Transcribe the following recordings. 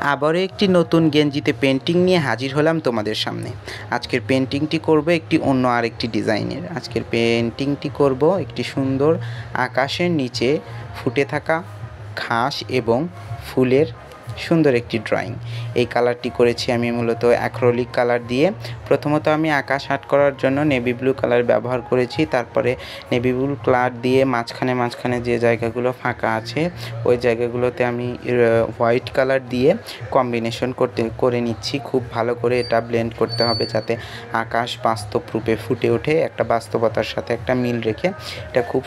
আবারও একটি নতুন গেঞ্জিতে পেন্টিং নিয়ে হাজির হলাম তোমাদের সামনে। আজকের পেন্টিংটি করব একটি অন্য আরেকটি ডিজাইনের। আজকের পেন্টিংটি করব একটি সুন্দর আকাশের নিচে ফুটে থাকা ঘাস এবং ফুলের সুন্দর একটি ড্রয়িং। এই কালারটি করেছি আমি মূলত অ্যাক্রিলিক কালার দিয়ে। প্রথমত আমি আকাশ আর্ট করার জন্য নেভি ব্লু কালার ব্যবহার করেছি। তারপরে নেভি ব্লু কালার দিয়ে মাঝখানে যে জায়গাগুলো ফাঁকা আছে ওই জায়গাগুলোতে আমি হোয়াইট কালার দিয়ে কম্বিনেশন করে নিচ্ছি। খুব ভালো করে এটা ব্লেন্ড করতে হবে যাতে আকাশ বাস্তব রূপে ফুটে ওঠে, একটা বাস্তবতার সাথে একটা মিল রেখে। এটা খুব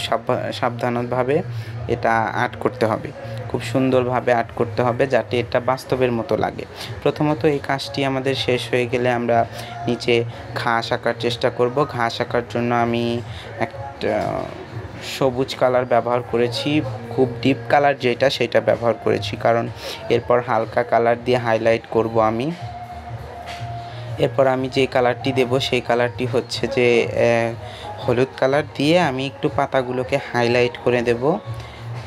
সাবধানভাবে এটা আর্ট করতে হবে, খুব সুন্দরভাবে আর্ট করতে হবে যাতে এটা বাস্তবের মতো লাগে। প্রথমত এই কাজটি আমাদের শেষ হয়ে গেলে আমরা নিচে ঘাস আঁকার চেষ্টা করব। ঘাস আঁকার জন্য আমি একটা সবুজ কালার ব্যবহার করেছি, খুব ডিপ কালার যেটা সেটা ব্যবহার করেছি, কারণ এরপর হালকা কালার দিয়ে হাইলাইট করব আমি। এরপর আমি যে কালারটি দেব সেই কালারটি হচ্ছে যে হলুদ কালার দিয়ে আমি একটু পাতাগুলোকে হাইলাইট করে দেব।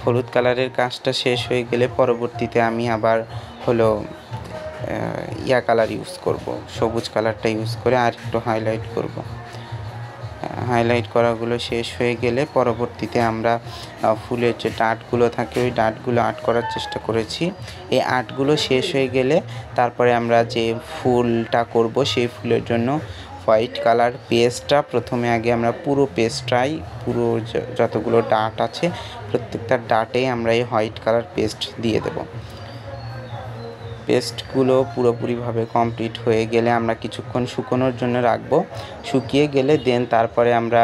হলুদ কালারের কাজটা শেষ হয়ে গেলে পরবর্তীতে আমি আবার কালার ইউজ করব, সবুজ কালারটা ইউজ করে আর একটু হাইলাইট করব। হাইলাইট করাগুলো শেষ হয়ে গেলে পরবর্তীতে আমরা ফুলের যে ডাঁটগুলো থাকে ওই ডাঁটগুলো আর্ট করার চেষ্টা করেছি। এই আর্টগুলো শেষ হয়ে গেলে তারপরে আমরা যে ফুলটা করব সেই ফুলের জন্য হোয়াইট কালার পেস্টটা প্রথমে আগে আমরা পুরো পেস্টটাই, পুরো যতগুলো ডাঁট আছে প্রত্যেকটা ডাঁটে আমরা এই হোয়াইট কালার পেস্ট দিয়ে দেব। পেস্টগুলো পুরোপুরিভাবে কমপ্লিট হয়ে গেলে আমরা কিছুক্ষণ শুকোনোর জন্য রাখবো। শুকিয়ে গেলে তারপরে আমরা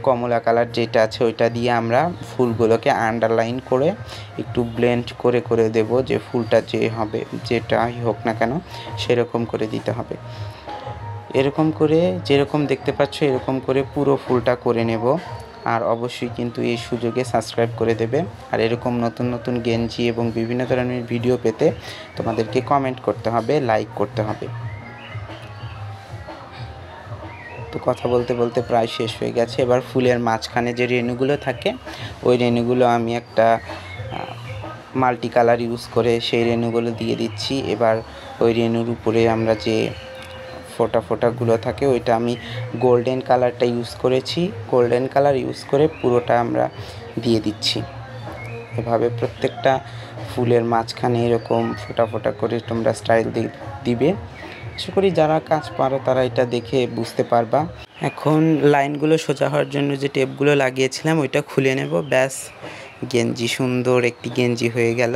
কমলা কালার যেটা আছে ওইটা দিয়ে আমরা ফুলগুলোকে আন্ডারলাইন করে একটু ব্লেন্ড করে দেব, যে ফুলটা যে হবে যেটাই হোক না কেন সেরকম করে দিতে হবে। এরকম করে যেরকম দেখতে পাচ্ছ এরকম করে পুরো ফুলটা করে নেব। আর অবশ্যই কিন্তু এই সুযোগে সাবস্ক্রাইব করে দেবে। আর এরকম নতুন নতুন গেঞ্জি এবং বিভিন্ন ধরনের ভিডিও পেতে তোমাদেরকে কমেন্ট করতে হবে, লাইক করতে হবে। তো কথা বলতে বলতে প্রায় শেষ হয়ে গেছে। এবার ফুলের মাঝখানে যে রেণুগুলো থাকে ওই রেণুগুলো আমি একটা মাল্টি কালার ইউজ করে সেই রেণুগুলো দিয়ে দিচ্ছি। এবার ওই রেণুর উপরে আমরা যে ফোটাগুলো থাকে ওইটা আমি গোল্ডেন কালারটা ইউজ করেছি। গোল্ডেন কালার ইউজ করে পুরোটা আমরা দিয়ে দিচ্ছি। এভাবে প্রত্যেকটা ফুলের মাঝখানে এরকম ফোটা করে তোমরা স্টাইল দিবে। আশা করি যারা কাজ পারো তারা এটা দেখে বুঝতে পারবা। এখন লাইনগুলো সোজা হওয়ার জন্য যে টেপগুলো লাগিয়েছিলাম ওইটা খুলে নেব। ব্যাস, গেঞ্জি সুন্দর একটি গেঞ্জি হয়ে গেল।